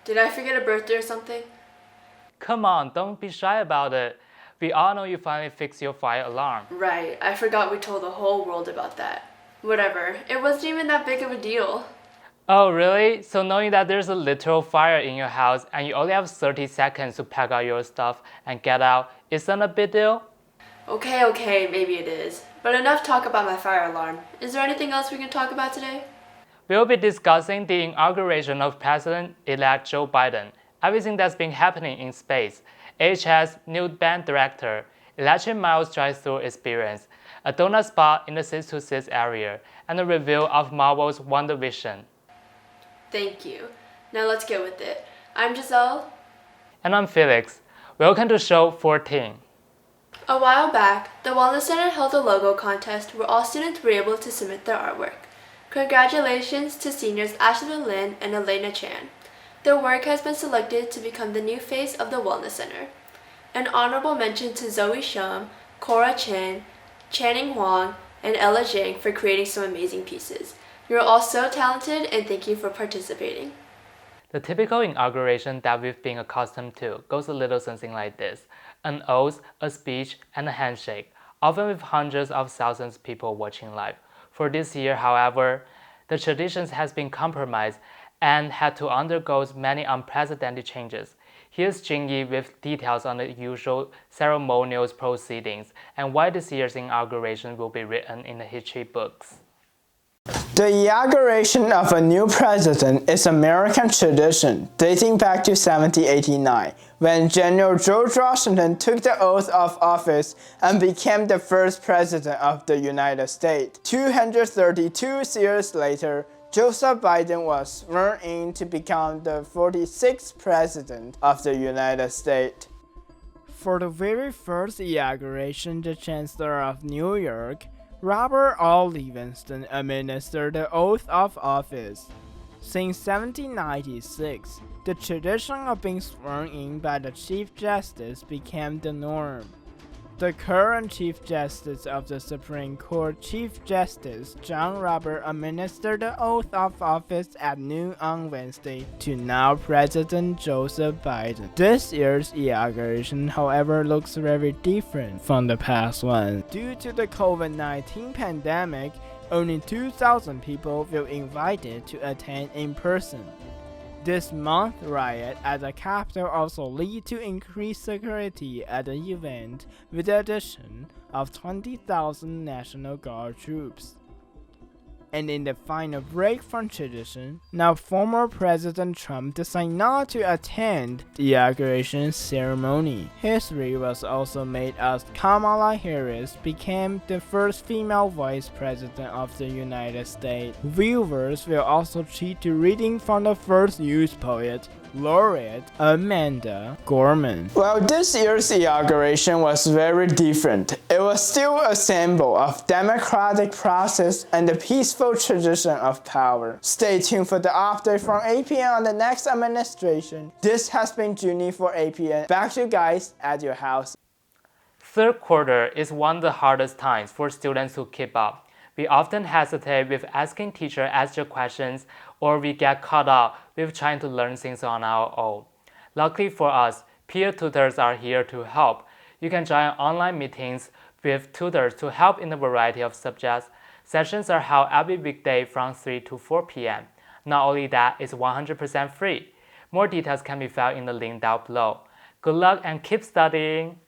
Did I forget a birthday or something? Come on, don't be shy about it. We all know you finally fixed your fire alarm. Right, I forgot we told the whole world about that. Whatever, it wasn't even that big of a deal. Oh, really? So knowing that there's a literal fire in your house and you only have 30 seconds to pack out your stuff and get out isn't a big deal? Okay, maybe it is. But enough talk about my fire alarm. Is there anything else we can talk about today? We'll be discussing the inauguration of President-elect Joe Biden, everything that's been happening in space, HS new band director, electric miles drive-through experience, a donut spot in the 626 area, and a review of Marvel's Wandavision. Thank you. Now let's get with it. I'm Giselle. And I'm Felix. Welcome to show 14. A while back, the Wellness Center held a logo contest where all students were able to submit their artwork. Congratulations to seniors Ashley Lynn and Elena Chen. Their work has been selected to become the new face of the Wellness Center. An honorable mention to Zoe Shum, Cora Chen, Channing Wong, and Ella Zhang for creating some amazing pieces. You're all so talented and thank you for participating. The typical inauguration that we've been accustomed to goes a little something like this: an oath, a speech, and a handshake, often with hundreds of thousands of people watching live. For this year, however, the traditions has been compromised and had to undergo many unprecedented changes. Here's Junyi with details on the usual ceremonial proceedings and why this year's inauguration will be written in the history books. The inauguration of a new president is American tradition dating back to 1789, when General George Washington took the oath of office and became the first president of the United States. 232 years later, Joseph Biden was sworn in to become the 46th president of the United States. For the very first inauguration, the Chancellor of New York, Robert R. Livingston, administered the oath of office. Since 1796, the tradition of being sworn in by the Chief Justice became the norm. The current Chief Justice of the Supreme Court, Chief Justice John Roberts, administered the oath of office at noon on Wednesday to now President Joseph Biden. This year's inauguration, however, looks very different from the past one. Due to the COVID-19 pandemic, only 2,000 people were invited to attend in person. This month riot at the Capitol also led to increased security at the event with the addition of 20,000 National Guard troops. And in the final break from tradition, now former President Trump decided not to attend the inauguration ceremony. History was also made as Kamala Harris became the first female vice president of the United States. Viewers will also treat to reading from the first news poet, Laureate Amanda Gorman. Well, this year's inauguration was very different. It was still a symbol of democratic process and the peaceful tradition of power. Stay tuned for the update from APN on the next administration. This has been Junyi for APN. Back to you guys at your house. Third quarter is one of the hardest times for students to keep up. We often hesitate with asking teachers extra questions, or we get caught up with trying to learn things on our own. Luckily for us, peer tutors are here to help. You can join online meetings with tutors to help in a variety of subjects. Sessions are held every weekday from 3 to 4 p.m. Not only that, it's 100% free. More details can be found in the link down below. Good luck and keep studying!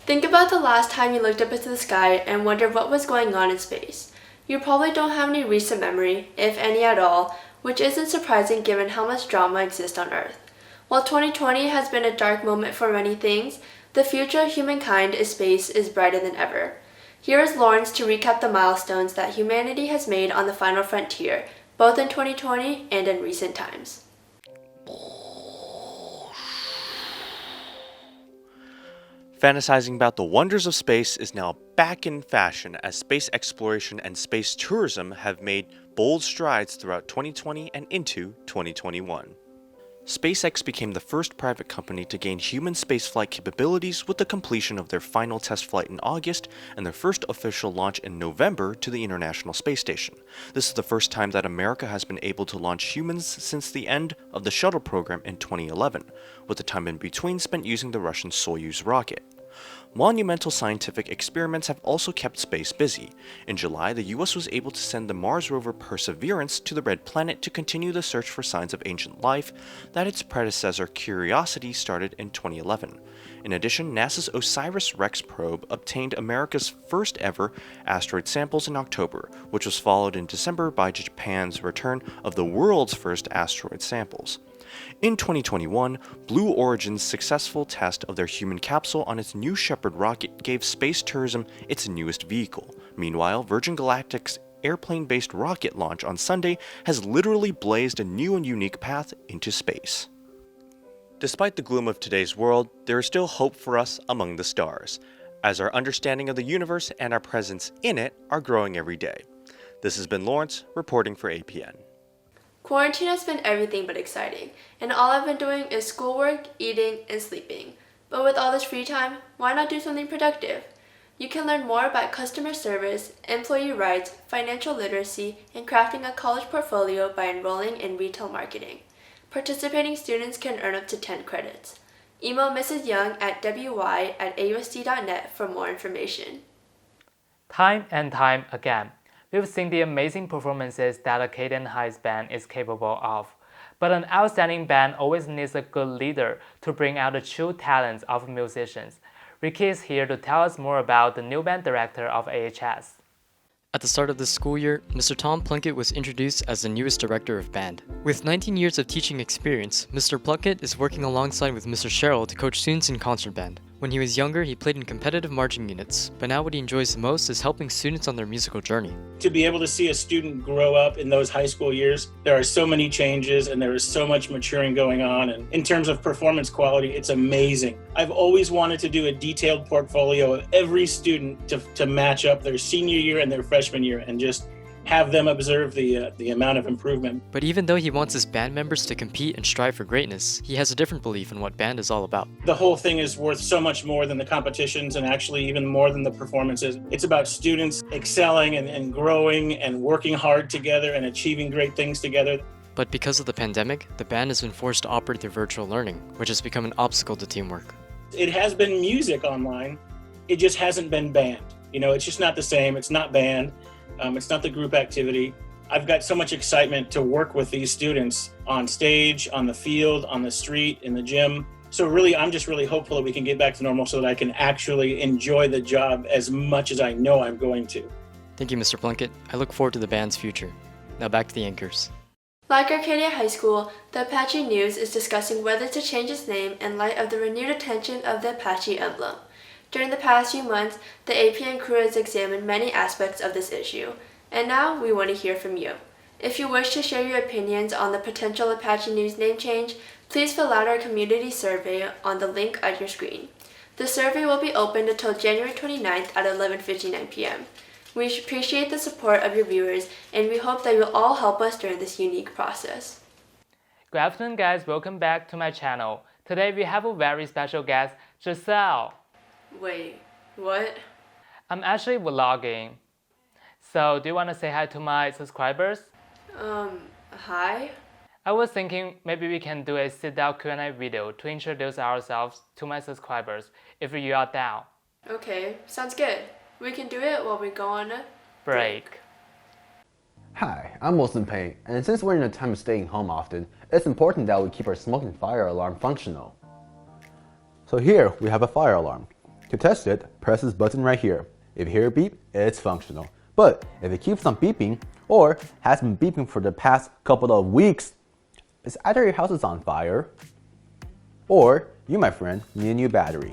Think about the last time you looked up into the sky and wondered what was going on in space. You probably don't have any recent memory, if any at all, which isn't surprising given how much drama exists on Earth. While 2020 has been a dark moment for many things, the future of humankind in space is brighter than ever. Here is Lawrence to recap the milestones that humanity has made on the final frontier, both in 2020 and in recent times. Fantasizing about the wonders of space is now back in fashion as space exploration and space tourism have made bold strides throughout 2020 and into 2021. SpaceX became the first private company to gain human spaceflight capabilities with the completion of their final test flight in August and their first official launch in November to the International Space Station. This is the first time that America has been able to launch humans since the end of the shuttle program in 2011, with the time in between spent using the Russian Soyuz rocket. Monumental scientific experiments have also kept space busy. In July, the US was able to send the Mars rover Perseverance to the Red Planet to continue the search for signs of ancient life that its predecessor Curiosity started in 2011. In addition, NASA's OSIRIS-REx probe obtained America's first ever asteroid samples in October, which was followed in December by Japan's return of the world's first asteroid samples. In 2021, Blue Origin's successful test of their human capsule on its New Shepard rocket gave space tourism its newest vehicle. Meanwhile, Virgin Galactic's airplane-based rocket launch on Sunday has literally blazed a new and unique path into space. Despite the gloom of today's world, there is still hope for us among the stars, as our understanding of the universe and our presence in it are growing every day. This has been Lawrence, reporting for APN. Quarantine has been everything but exciting, and all I've been doing is schoolwork, eating, and sleeping. But with all this free time, why not do something productive? You can learn more about customer service, employee rights, financial literacy, and crafting a college portfolio by enrolling in retail marketing. Participating students can earn up to 10 credits. Email Mrs. Young at wy@ausd.net for more information. Time and time again, we've seen the amazing performances that a Caden High's band is capable of. But an outstanding band always needs a good leader to bring out the true talents of musicians. Ricky is here to tell us more about the new band director of AHS. At the start of this school year, Mr. Tom Plunkett was introduced as the newest director of band. With 19 years of teaching experience, Mr. Plunkett is working alongside with Mr. Sherrill to coach students in concert band. When he was younger, he played in competitive marching units, but now what he enjoys the most is helping students on their musical journey. To be able to see a student grow up in those high school years, there are so many changes and there is so much maturing going on. And in terms of performance quality, it's amazing. I've always wanted to do a detailed portfolio of every student to match up their senior year and their freshman year and just have them observe the amount of improvement. But even though he wants his band members to compete and strive for greatness, he has a different belief in what band is all about. The whole thing is worth so much more than the competitions and actually even more than the performances. It's about students excelling and growing and working hard together and achieving great things together. But because of the pandemic, the band has been forced to operate through virtual learning, which has become an obstacle to teamwork. It has been music online. It just hasn't been band. It's just not the same. It's not band. It's not the group activity. I've got so much excitement to work with these students on stage, on the field, on the street, in the gym. So really, I'm just really hopeful that we can get back to normal so that I can actually enjoy the job as much as I know I'm going to. Thank you, Mr. Plunkett. I look forward to the band's future. Now back to the anchors. Like Arcadia High School, the Apache News is discussing whether to change its name in light of the renewed attention of the Apache emblem. During the past few months, the APN crew has examined many aspects of this issue, and now we want to hear from you. If you wish to share your opinions on the potential Apache News name change, please fill out our community survey on the link on your screen. The survey will be open until January 29th at 11:59 p.m. We appreciate the support of your viewers, and we hope that you'll all help us during this unique process. Good afternoon, guys. Welcome back to my channel. Today we have a very special guest, Giselle. Wait, what? I'm actually vlogging. So, do you want to say hi to my subscribers? Hi? I was thinking maybe we can do a sit-down Q&A video to introduce ourselves to my subscribers, if you are down. Okay, sounds good. We can do it while we go on a break. Hi, I'm Wilson Payne, and since we're in a time of staying home often, it's important that we keep our smoking fire alarm functional. So here we have a fire alarm. To test it, press this button right here. If you hear a beep, it's functional. But if it keeps on beeping, or has been beeping for the past couple of weeks, it's either your house is on fire, or you, my friend, need a new battery.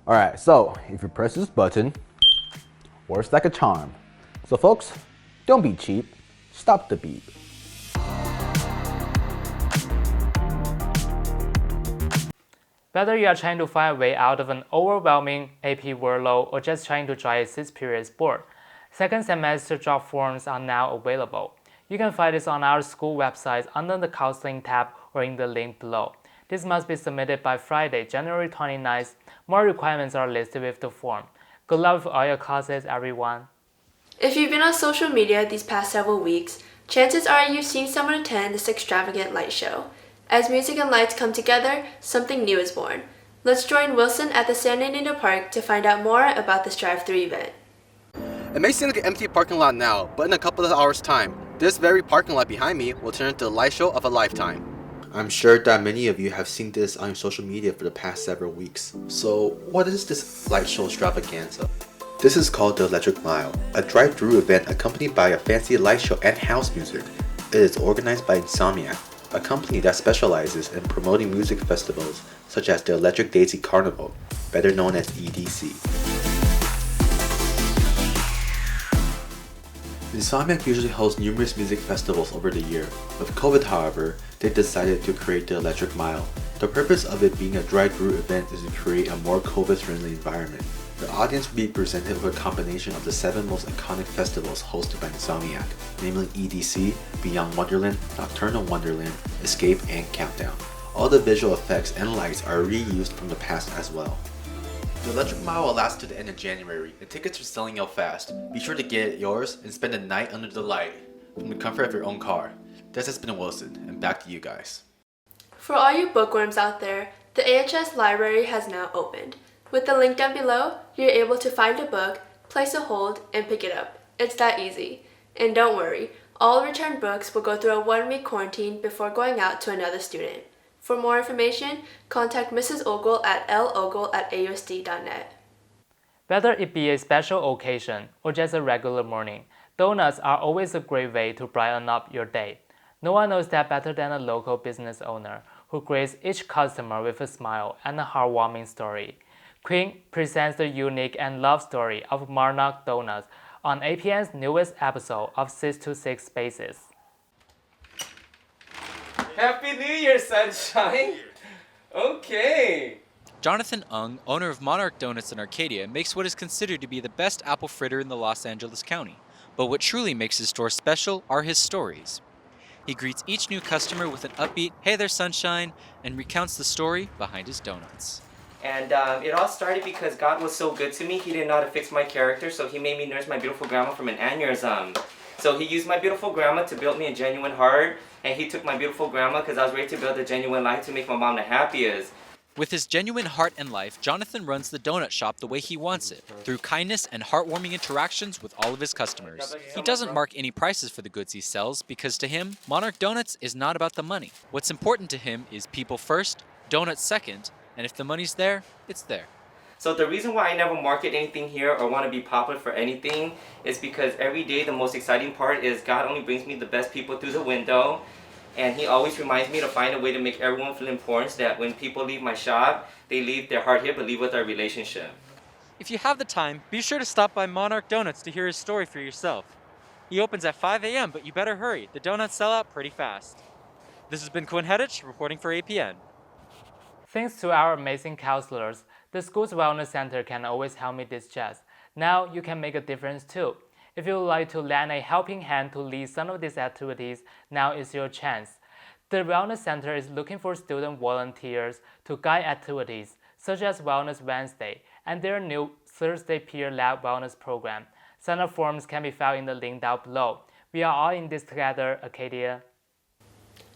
Alright, so if you press this button, works like a charm. So folks, don't be cheap, stop the beep. Whether you are trying to find a way out of an overwhelming AP workload or just trying to try a 6-period sport, second semester job forms are now available. You can find this on our school website under the Counseling tab or in the link below. This must be submitted by Friday, January 29th. More requirements are listed with the form. Good luck with all your classes, everyone. If you've been on social media these past several weeks, chances are you've seen someone attend this extravagant light show. As music and lights come together, something new is born. Let's join Wilson at the San Antonio Park to find out more about this drive-thru event. It may seem like an empty parking lot now, but in a couple of hours' time, this very parking lot behind me will turn into the light show of a lifetime. I'm sure that many of you have seen this on your social media for the past several weeks. So, what is this light show extravaganza? This is called the Electric Mile, a drive-thru event accompanied by a fancy light show and house music. It is organized by Insomniac, a company that specializes in promoting music festivals such as the Electric Daisy Carnival, better known as EDC. Insomniac usually hosts numerous music festivals over the year. With COVID, however, they decided to create the Electric Mile. The purpose of it being a drive-thru event is to create a more COVID-friendly environment. The audience will be presented with a combination of the 7 most iconic festivals hosted by Insomniac, namely EDC, Beyond Wonderland, Nocturnal Wonderland, Escape, and Countdown. All the visual effects and lights are reused from the past as well. The Electric Mile will last to the end of January, and tickets are selling out fast. Be sure to get yours and spend the night under the light, from the comfort of your own car. This has been Wilson, and back to you guys. For all you bookworms out there, the AHS library has now opened. With the link down below, you're able to find a book, place a hold, and pick it up. It's that easy. And don't worry, all returned books will go through a 1-week quarantine before going out to another student. For more information, contact Mrs. Ogle at logle@ausd.net. Whether it be a special occasion or just a regular morning, donuts are always a great way to brighten up your day. No one knows that better than a local business owner who greets each customer with a smile and a heartwarming story. Quinn presents the unique and love story of Monarch Donuts on APN's newest episode of 626 Spaces. Happy New Year, sunshine! Okay. Jonathan Ung, owner of Monarch Donuts in Arcadia, makes what is considered to be the best apple fritter in the Los Angeles County. But what truly makes his store special are his stories. He greets each new customer with an upbeat, "Hey there, sunshine," and recounts the story behind his donuts. And it all started because God was so good to me. He didn't know how to fix my character, so he made me nurse my beautiful grandma from an aneurysm. So he used my beautiful grandma to build me a genuine heart, and he took my beautiful grandma because I was ready to build a genuine life to make my mom the happiest. With his genuine heart and life, Jonathan runs the donut shop the way he wants it, through kindness and heartwarming interactions with all of his customers. He doesn't mark any prices for the goods he sells because to him, Monarch Donuts is not about the money. What's important to him is people first, donuts second, and if the money's there, it's there. So the reason why I never market anything here or want to be popular for anything is because every day the most exciting part is God only brings me the best people through the window. And he always reminds me to find a way to make everyone feel important, so that when people leave my shop, they leave their heart here, but leave with our relationship. If you have the time, be sure to stop by Monarch Donuts to hear his story for yourself. He opens at 5 a.m., but you better hurry. The donuts sell out pretty fast. This has been Quinn Hettich reporting for APN. Thanks to our amazing counselors, the school's wellness center can always help me distress. Now you can make a difference too. If you would like to lend a helping hand to lead some of these activities, now is your chance. The Wellness Center is looking for student volunteers to guide activities such as Wellness Wednesday and their new Thursday Peer Lab Wellness program. Sign-up forms can be found in the link down below. We are all in this together, Arcadia.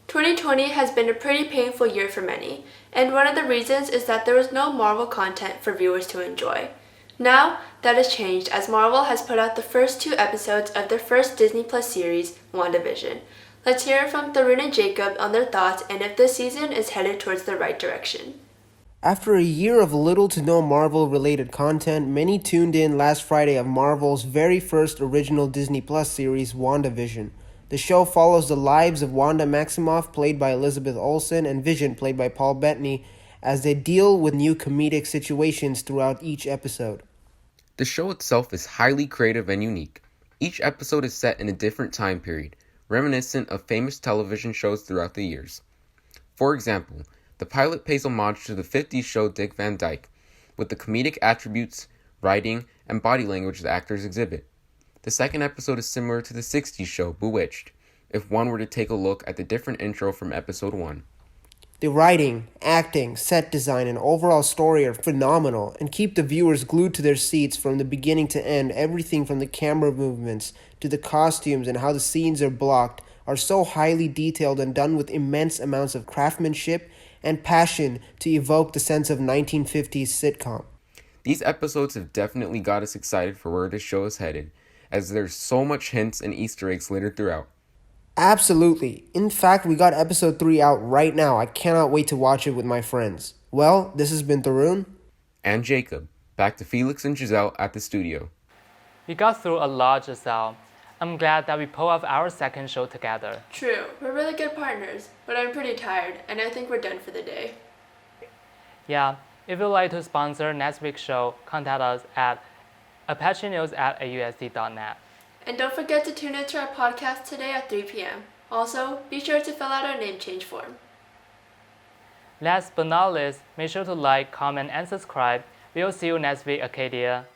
2020 has been a pretty painful year for many, and one of the reasons is that there was no Marvel content for viewers to enjoy. Now, that has changed as Marvel has put out the first 2 episodes of their first Disney Plus series, Wandavision. Let's hear from Tharun and Jacob on their thoughts and if this season is headed towards the right direction. After a year of little to no Marvel-related content, many tuned in last Friday of Marvel's very first original Disney Plus series, WandaVision. The show follows the lives of Wanda Maximoff, played by Elizabeth Olsen, and Vision, played by Paul Bettany, as they deal with new comedic situations throughout each episode. The show itself is highly creative and unique. Each episode is set in a different time period, reminiscent of famous television shows throughout the years. For example, the pilot pays homage to the 50s show Dick Van Dyke, with the comedic attributes, writing, and body language the actors exhibit. The second episode is similar to the 60s show Bewitched, if one were to take a look at the different intro from episode 1. The writing, acting, set design, and overall story are phenomenal and keep the viewers glued to their seats from the beginning to end. Everything from the camera movements to the costumes and how the scenes are blocked are so highly detailed and done with immense amounts of craftsmanship and passion to evoke the sense of 1950s sitcom. These episodes have definitely got us excited for where this show is headed, as there's so much hints and Easter eggs littered throughout. Absolutely. In fact, we got episode 3 out right now. I cannot wait to watch it with my friends. Well, this has been Tharun. And Jacob. Back to Felix and Giselle at the studio. We got through a lot, Giselle. I'm glad that we pulled off our second show together. True, we're really good partners, but I'm pretty tired, and I think we're done for the day. Yeah, if you'd like to sponsor next week's show, contact us at apachenews@ausd.net. And don't forget to tune into our podcast today at 3 p.m. Also, be sure to fill out our name change form. Last but not least, make sure to like, comment, and subscribe. We'll see you next week, Acadia.